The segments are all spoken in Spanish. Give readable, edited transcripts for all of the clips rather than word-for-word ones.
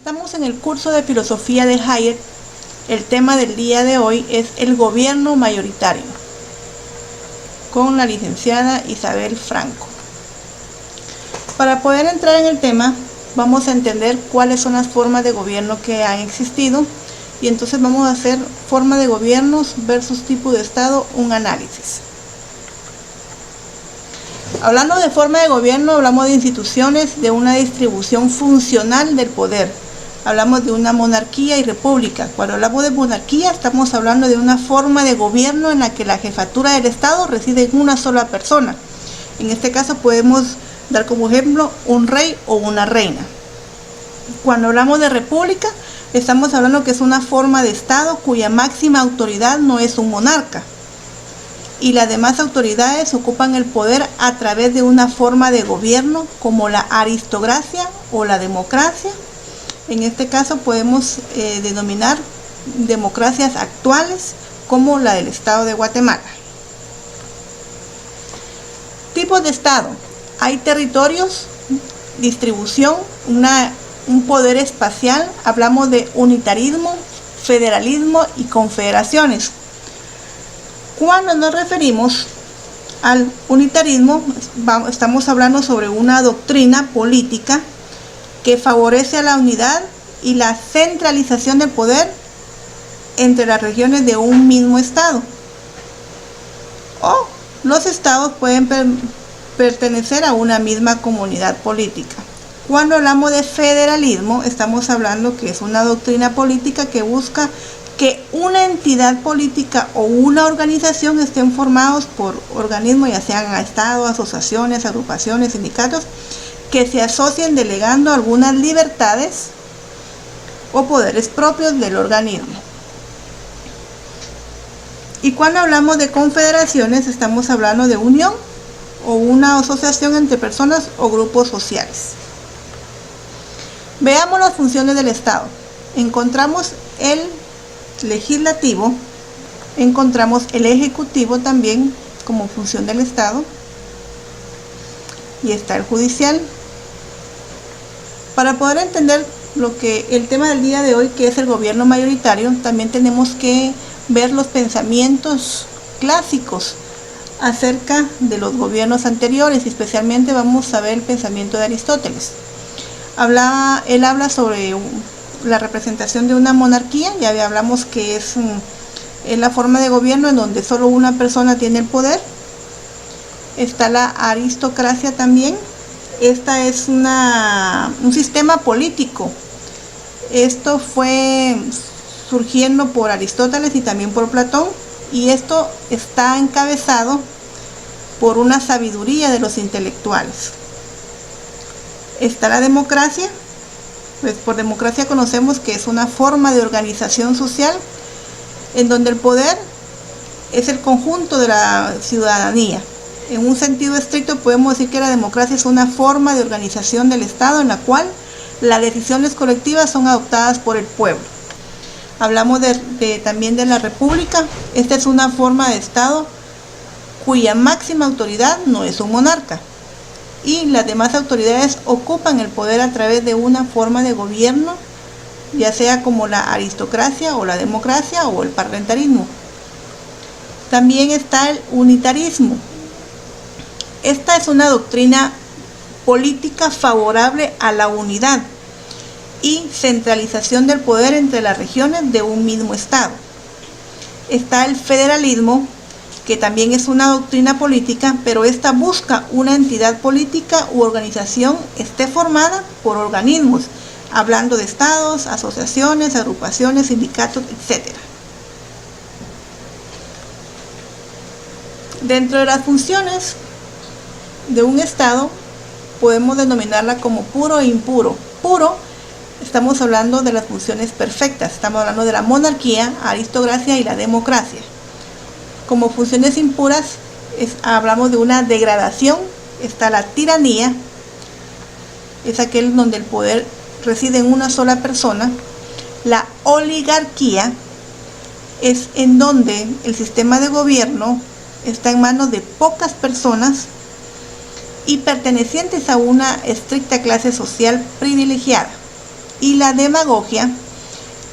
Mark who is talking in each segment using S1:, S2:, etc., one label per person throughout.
S1: Estamos en el curso de filosofía de Hayek. El tema del día de hoy es el gobierno mayoritario, con la licenciada Isabel Franco. Para poder entrar en el tema, vamos a entender cuáles son las formas de gobierno que han existido, y entonces vamos a hacer forma de gobiernos versus tipo de Estado, un análisis. Hablando de forma de gobierno, hablamos de instituciones, de una distribución funcional del poder. Hablamos de una monarquía y república. Cuando hablamos de monarquía, estamos hablando de una forma de gobierno en la que la jefatura del Estado reside en una sola persona. En este caso podemos dar como ejemplo un rey o una reina. Cuando hablamos de república, estamos hablando que es una forma de Estado cuya máxima autoridad no es un monarca, y las demás autoridades ocupan el poder a través de una forma de gobierno como la aristocracia o la democracia. En este caso podemos denominar democracias actuales como la del Estado de Guatemala. Tipos de Estado. Hay territorios, distribución, un poder espacial. Hablamos de unitarismo, federalismo y confederaciones. Cuando nos referimos al unitarismo, estamos hablando sobre una doctrina política que favorece a la unidad y la centralización del poder entre las regiones de un mismo estado. O los estados pueden pertenecer a una misma comunidad política. Cuando hablamos de federalismo, estamos hablando que es una doctrina política que busca que una entidad política o una organización estén formados por organismos, ya sean estados, asociaciones, agrupaciones, sindicatos, que se asocien delegando algunas libertades o poderes propios del organismo. Y cuando hablamos de confederaciones, estamos hablando de unión o una asociación entre personas o grupos sociales. Veamos las funciones del Estado. Encontramos el legislativo, encontramos el ejecutivo también como función del Estado, y está el judicial. Para poder entender el tema del día de hoy, que es el gobierno mayoritario, también tenemos que ver los pensamientos clásicos acerca de los gobiernos anteriores, y especialmente vamos a ver el pensamiento de Aristóteles. Él habla sobre la representación de una monarquía. Ya hablamos que es la forma de gobierno en donde solo una persona tiene el poder. Está la aristocracia también. Esta es un sistema político. Esto fue surgiendo por Aristóteles y también por Platón, y esto está encabezado por una sabiduría de los intelectuales. Está la democracia. Pues por democracia conocemos que es una forma de organización social en donde el poder es el conjunto de la ciudadanía. En un sentido estricto podemos decir que la democracia es una forma de organización del Estado en la cual las decisiones colectivas son adoptadas por el pueblo. Hablamos también de la república. Esta es una forma de Estado cuya máxima autoridad no es un monarca, y las demás autoridades ocupan el poder a través de una forma de gobierno, ya sea como la aristocracia o la democracia o el parlamentarismo. También está el unitarismo. Esta es una doctrina política favorable a la unidad y centralización del poder entre las regiones de un mismo estado. Está el federalismo, que también es una doctrina política, pero esta busca una entidad política u organización esté formada por organismos, hablando de estados, asociaciones, agrupaciones, sindicatos, etc. Dentro de las funciones de un estado podemos denominarla como puro e impuro. Puro, estamos hablando de las funciones perfectas, estamos hablando de la monarquía, aristocracia y la democracia. Como funciones impuras, hablamos de una degradación. Está la tiranía, es aquel donde el poder reside en una sola persona. La oligarquía es en donde el sistema de gobierno está en manos de pocas personas y pertenecientes a una estricta clase social privilegiada. Y la demagogia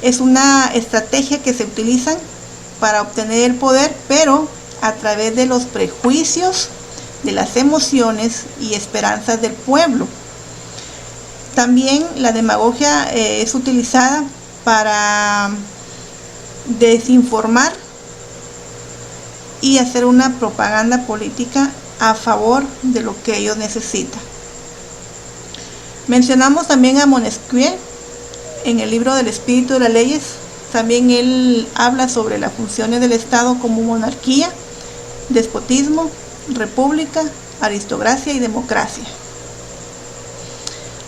S1: es una estrategia que se utiliza para obtener el poder, pero a través de los prejuicios, de las emociones y esperanzas del pueblo. También la demagogia es utilizada para desinformar y hacer una propaganda política a favor de lo que ellos necesitan. Mencionamos también a Montesquieu en el libro del Espíritu de las Leyes. También él habla sobre las funciones del Estado como monarquía, despotismo, república, aristocracia y democracia.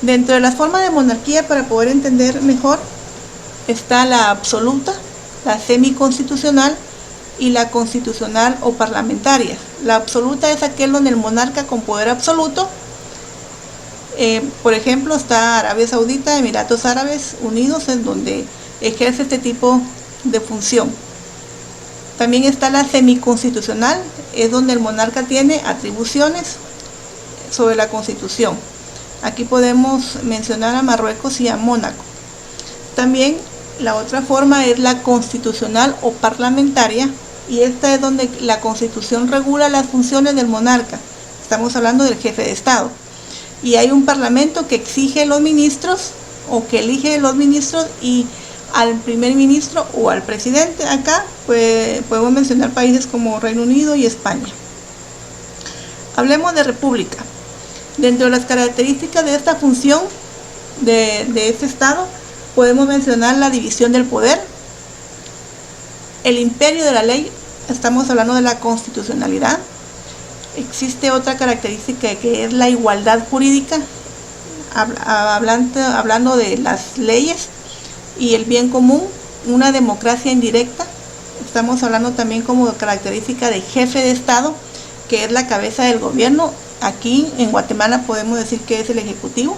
S1: Dentro de las formas de monarquía, para poder entender mejor, está la absoluta, la semiconstitucional y la constitucional o parlamentaria. La absoluta es aquel donde el monarca con poder absoluto, por ejemplo, está Arabia Saudita, Emiratos Árabes Unidos, en donde ejerce este tipo de función. También está la semiconstitucional, es donde el monarca tiene atribuciones sobre la Constitución. Aquí podemos mencionar a Marruecos y a Mónaco. También la otra forma es la constitucional o parlamentaria, y esta es donde la Constitución regula las funciones del monarca. Estamos hablando del jefe de Estado. Y hay un parlamento que exige los ministros o que elige los ministros y al primer ministro o al presidente. Acá pues, podemos mencionar países como Reino Unido y España. Hablemos de república. Dentro de las características de esta función de este Estado, podemos mencionar la división del poder, el imperio de la ley, estamos hablando de la constitucionalidad. Existe otra característica que es la igualdad jurídica, hablando de las leyes y el bien común, una democracia indirecta. Estamos hablando también como característica de jefe de Estado, que es la cabeza del gobierno. Aquí en Guatemala podemos decir que es el ejecutivo.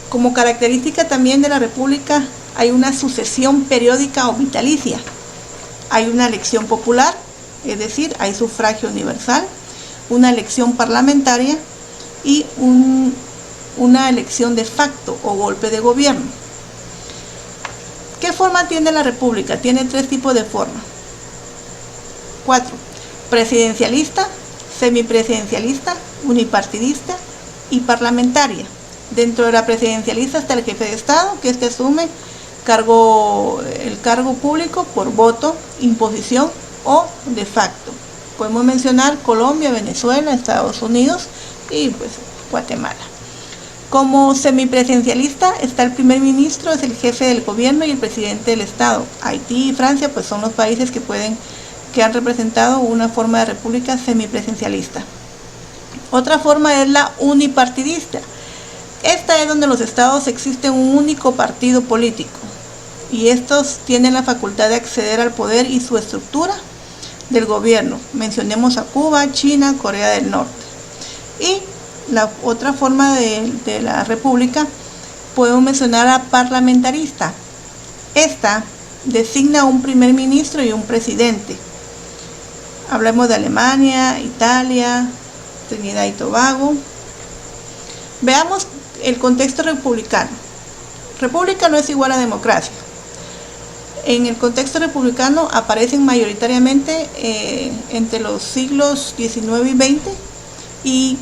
S1: Como característica también de la república hay una sucesión periódica o vitalicia. Hay una elección popular, es decir, hay sufragio universal, una elección parlamentaria y una elección de facto o golpe de gobierno. ¿Qué forma tiene la república? Tiene 3 tipos de forma. 4. Presidencialista, semipresidencialista, unipartidista y parlamentaria. Dentro de la presidencialista está el jefe de Estado, que asume el cargo público por voto, imposición o de facto. Podemos mencionar Colombia, Venezuela, Estados Unidos y pues Guatemala. Como semipresidencialista está el primer ministro, es el jefe del gobierno y el presidente del Estado. Haití y Francia pues son los países que han representado una forma de república semipresidencialista. Otra forma es la unipartidista. Esta es donde los estados existe un único partido político y estos tienen la facultad de acceder al poder y su estructura del gobierno. Mencionemos a Cuba, China, Corea del Norte. Y la otra forma de la república podemos mencionar a parlamentarista. Esta designa un primer ministro y un presidente. Hablemos de Alemania, Italia, Trinidad y Tobago. Veamos el contexto republicano. República no es igual a democracia. En el contexto republicano aparecen mayoritariamente entre los siglos XIX y XX y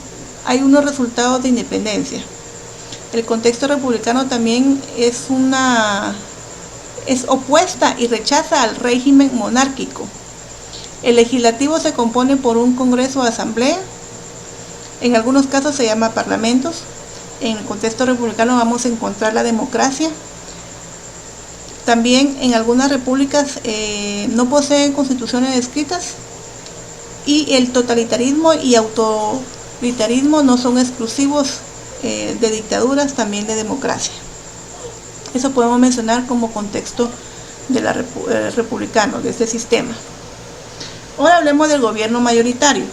S1: hay unos resultados de independencia. El contexto republicano también es opuesta y rechaza al régimen monárquico. El legislativo se compone por un congreso o asamblea. En algunos casos se llama parlamentos. En el contexto republicano vamos a encontrar la democracia. También en algunas repúblicas no poseen constituciones escritas y el totalitarismo y autoritarismo no son exclusivos de dictaduras, también de democracia. Eso podemos mencionar como contexto de la republicano, de este sistema. Ahora hablemos del gobierno mayoritario.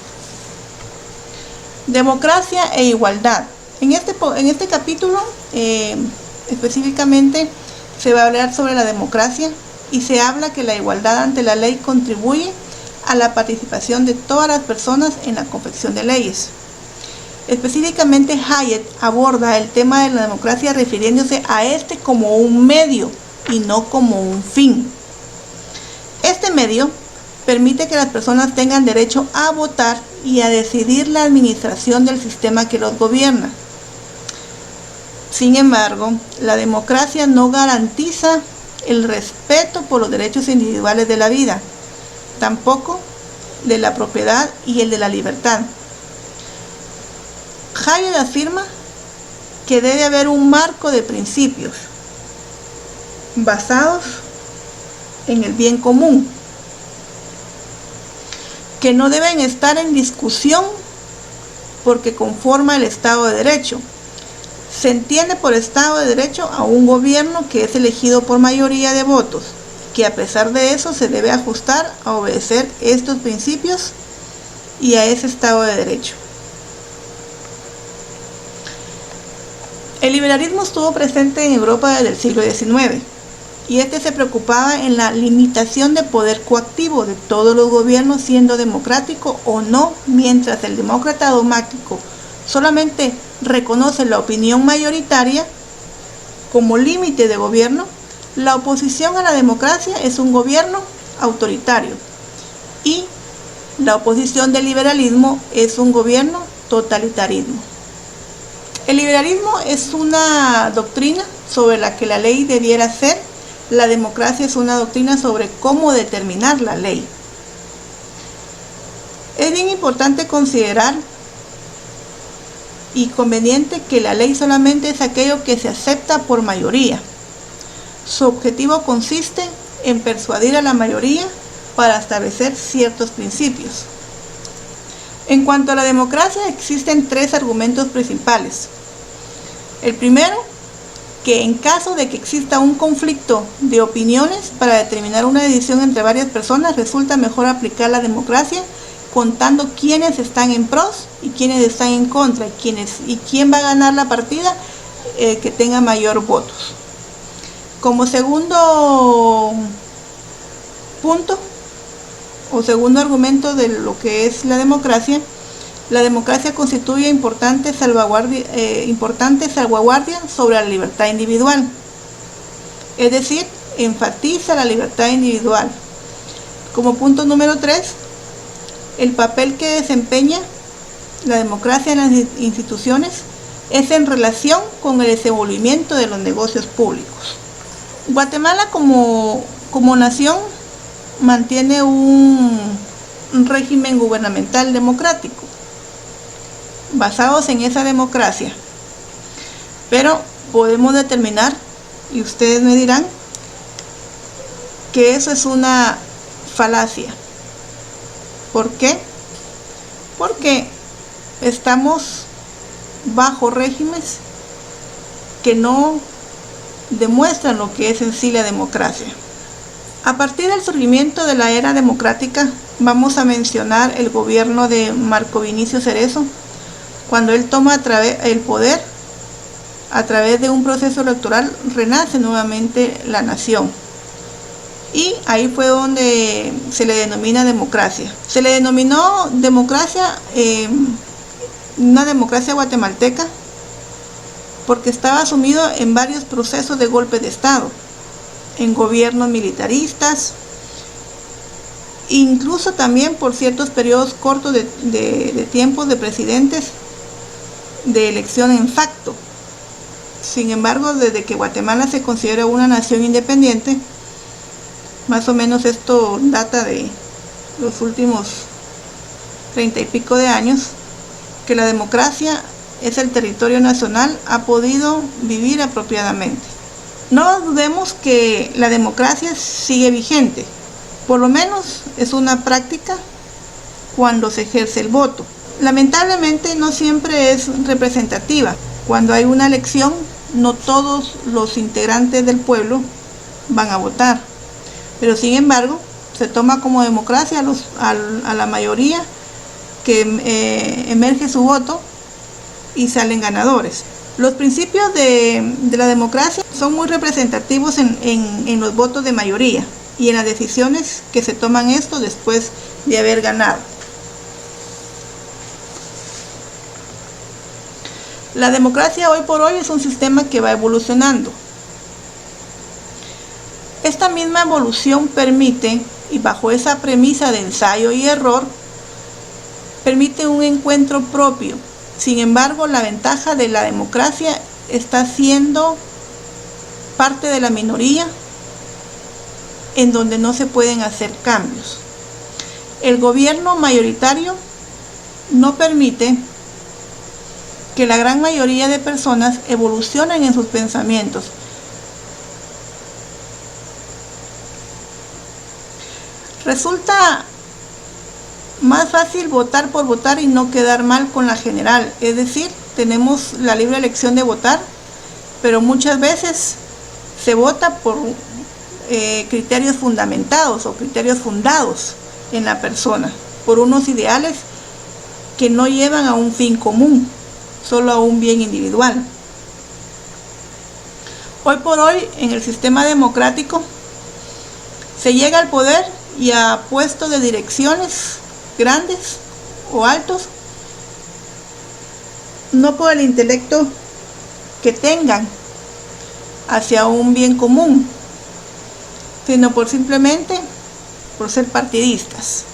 S1: Democracia e igualdad. En este capítulo específicamente se va a hablar sobre la democracia y se habla que la igualdad ante la ley contribuye a la participación de todas las personas en la confección de leyes. Específicamente, Hayek aborda el tema de la democracia refiriéndose a este como un medio y no como un fin. Este medio permite que las personas tengan derecho a votar y a decidir la administración del sistema que los gobierna. Sin embargo, la democracia no garantiza el respeto por los derechos individuales de la vida, tampoco de la propiedad y el de la libertad. Hayek afirma que debe haber un marco de principios basados en el bien común, que no deben estar en discusión porque conforma el Estado de Derecho. Se entiende por Estado de Derecho a un gobierno que es elegido por mayoría de votos, que a pesar de eso se debe ajustar a obedecer estos principios y a ese Estado de Derecho. El liberalismo estuvo presente en Europa desde el siglo XIX, y este se preocupaba en la limitación de poder coactivo de todos los gobiernos, siendo democrático o no. Mientras el demócrata dogmático solamente reconoce la opinión mayoritaria como límite de gobierno, la oposición a la democracia es un gobierno autoritario, y la oposición del liberalismo es un gobierno totalitarismo. El liberalismo es una doctrina sobre la que la ley debiera ser. La democracia es una doctrina sobre cómo determinar la ley. Es bien importante considerar y conveniente que la ley solamente es aquello que se acepta por mayoría. Su objetivo consiste en persuadir a la mayoría para establecer ciertos principios. En cuanto a la democracia, existen tres argumentos principales. El primero, que en caso de que exista un conflicto de opiniones para determinar una decisión entre varias personas, resulta mejor aplicar la democracia contando quiénes están en pros y quiénes están en contra, y quién va a ganar la partida que tenga mayor votos. Como segundo punto o segundo argumento de lo que es la democracia constituye importante salvaguardia sobre la libertad individual, es decir, enfatiza la libertad individual. Como punto número 3, el papel que desempeña la democracia en las instituciones es en relación con el desenvolvimiento de los negocios públicos. Guatemala como nación mantiene un régimen gubernamental democrático basados en esa democracia, pero podemos determinar, y ustedes me dirán, que eso es una falacia. ¿Por qué? Porque estamos bajo regímenes que no demuestran lo que es en sí la democracia. A partir del surgimiento de la era democrática, vamos a mencionar el gobierno de Marco Vinicio Cerezo, cuando él toma el poder a través de un proceso electoral, renace nuevamente la nación. Y ahí fue donde se le denomina democracia. Se le denominó democracia, una democracia guatemalteca, porque estaba sumido en varios procesos de golpe de Estado, en gobiernos militaristas, incluso también por ciertos periodos cortos de tiempos de presidentes de elección en facto. Sin embargo, desde que Guatemala se considera una nación independiente, más o menos esto data de los últimos 30 y pico de años, que la democracia es el territorio nacional, ha podido vivir apropiadamente. No dudemos que la democracia sigue vigente, por lo menos es una práctica cuando se ejerce el voto. Lamentablemente no siempre es representativa. Cuando hay una elección, no todos los integrantes del pueblo van a votar, pero sin embargo se toma como democracia a la mayoría que emerge su voto y salen ganadores. Los principios de la democracia son muy representativos en los votos de mayoría y en las decisiones que se toman esto después de haber ganado. La democracia hoy por hoy es un sistema que va evolucionando. Esta misma evolución permite, y bajo esa premisa de ensayo y error, permite un encuentro propio. Sin embargo, la ventaja de la democracia está siendo parte de la minoría, en donde no se pueden hacer cambios. El gobierno mayoritario no permite que la gran mayoría de personas evolucionen en sus pensamientos. Resulta más fácil votar por votar y no quedar mal con la general. Es decir, tenemos la libre elección de votar, pero muchas veces se vota por criterios fundamentados o criterios fundados en la persona, por unos ideales que no llevan a un fin común, solo a un bien individual. Hoy por hoy, en el sistema democrático, se llega al poder y a puestos de direcciones grandes o altos, no por el intelecto que tengan hacia un bien común, sino simplemente por ser partidistas.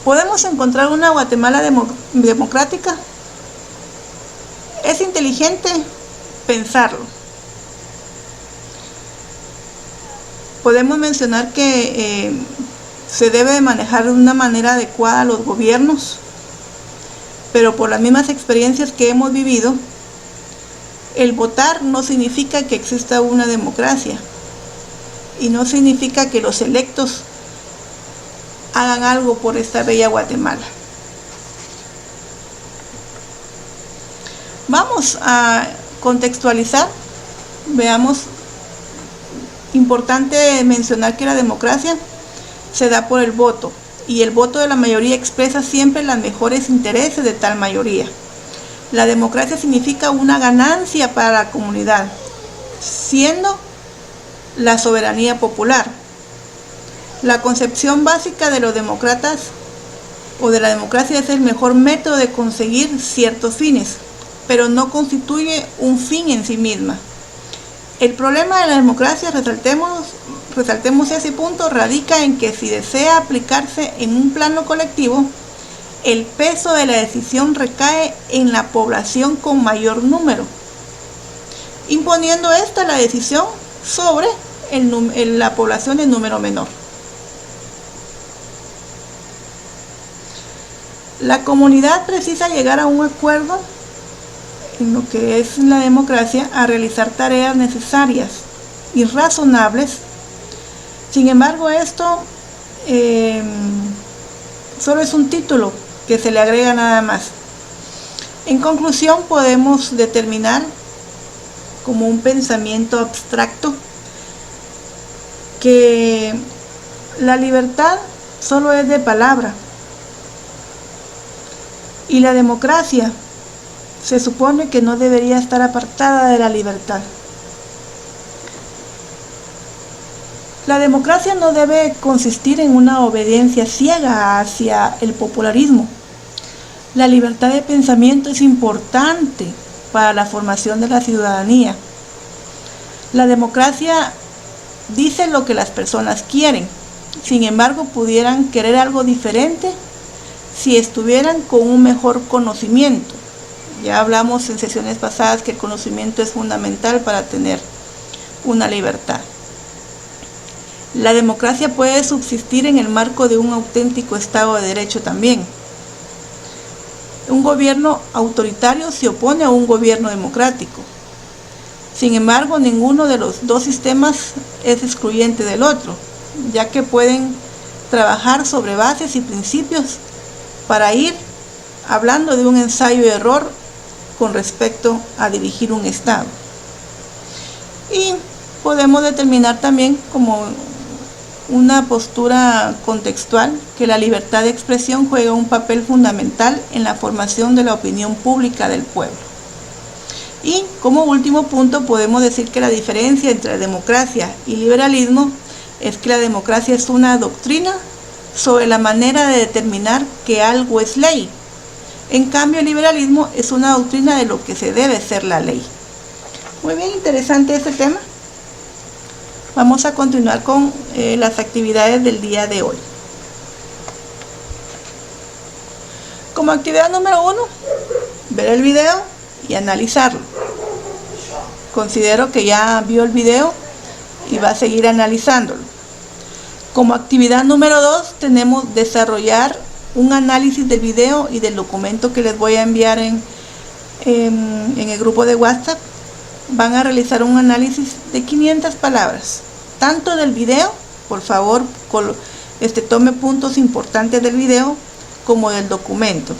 S1: ¿Podemos encontrar una Guatemala democrática? Es inteligente pensarlo. Podemos mencionar que se debe de manejar de una manera adecuada los gobiernos, pero por las mismas experiencias que hemos vivido, el votar no significa que exista una democracia y no significa que los electos hagan algo por esta bella Guatemala. Vamos a contextualizar. Veamos, importante mencionar que la democracia se da por el voto, y el voto de la mayoría expresa siempre los mejores intereses de tal mayoría. La democracia significa una ganancia para la comunidad, siendo la soberanía popular. La concepción básica de los demócratas o de la democracia es el mejor método de conseguir ciertos fines, pero no constituye un fin en sí misma. El problema de la democracia, resaltemos ese punto, radica en que si desea aplicarse en un plano colectivo, el peso de la decisión recae en la población con mayor número, imponiendo esta la decisión sobre la población en número menor. La comunidad precisa llegar a un acuerdo en lo que es la democracia, a realizar tareas necesarias y razonables. Sin embargo, esto solo es un título que se le agrega nada más. En conclusión, podemos determinar como un pensamiento abstracto que la libertad solo es de palabra, y la democracia se supone que no debería estar apartada de la libertad. La democracia no debe consistir en una obediencia ciega hacia el popularismo. La libertad de pensamiento es importante para la formación de la ciudadanía. La democracia dice lo que las personas quieren, sin embargo pudieran querer algo diferente si estuvieran con un mejor conocimiento. Ya hablamos en sesiones pasadas que el conocimiento es fundamental para tener una libertad. La democracia puede subsistir en el marco de un auténtico Estado de Derecho también. Un gobierno autoritario se opone a un gobierno democrático. Sin embargo, ninguno de los dos sistemas es excluyente del otro, ya que pueden trabajar sobre bases y principios para ir hablando de un ensayo y error con respecto a dirigir un Estado. Y podemos determinar también como una postura contextual que la libertad de expresión juega un papel fundamental en la formación de la opinión pública del pueblo. Y como último punto podemos decir que la diferencia entre democracia y liberalismo es que la democracia es una doctrina sobre la manera de determinar que algo es ley, En cambio, el liberalismo es una doctrina de lo que se debe ser la ley. Muy bien, interesante este tema. Vamos a continuar con las actividades del día de hoy. Como actividad número 1, ver el video y analizarlo. Considero que ya vio el video y va a seguir analizándolo. Como actividad número 2, tenemos desarrollar un análisis del video y del documento que les voy a enviar en el grupo de WhatsApp. Van a realizar un análisis de 500 palabras, tanto del video, por favor, tome puntos importantes del video, como del documento.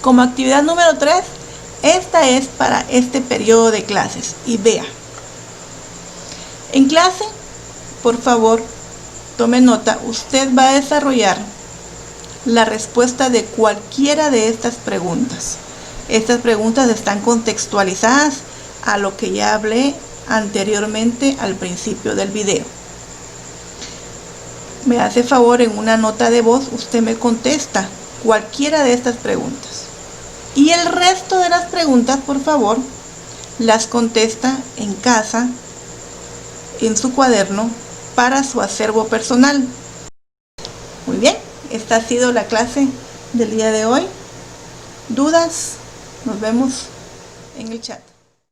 S1: Como actividad número 3, esta es para este periodo de clases y vea. En clase, por favor, tome nota, usted va a desarrollar la respuesta de cualquiera de estas preguntas. Estas preguntas están contextualizadas a lo que ya hablé anteriormente al principio del video. Me hace favor, en una nota de voz, usted me contesta cualquiera de estas preguntas. Y el resto de las preguntas, por favor, las contesta en casa, en su cuaderno, para su acervo personal. Muy bien, esta ha sido la clase del día de hoy. ¿Dudas? Nos vemos en el chat.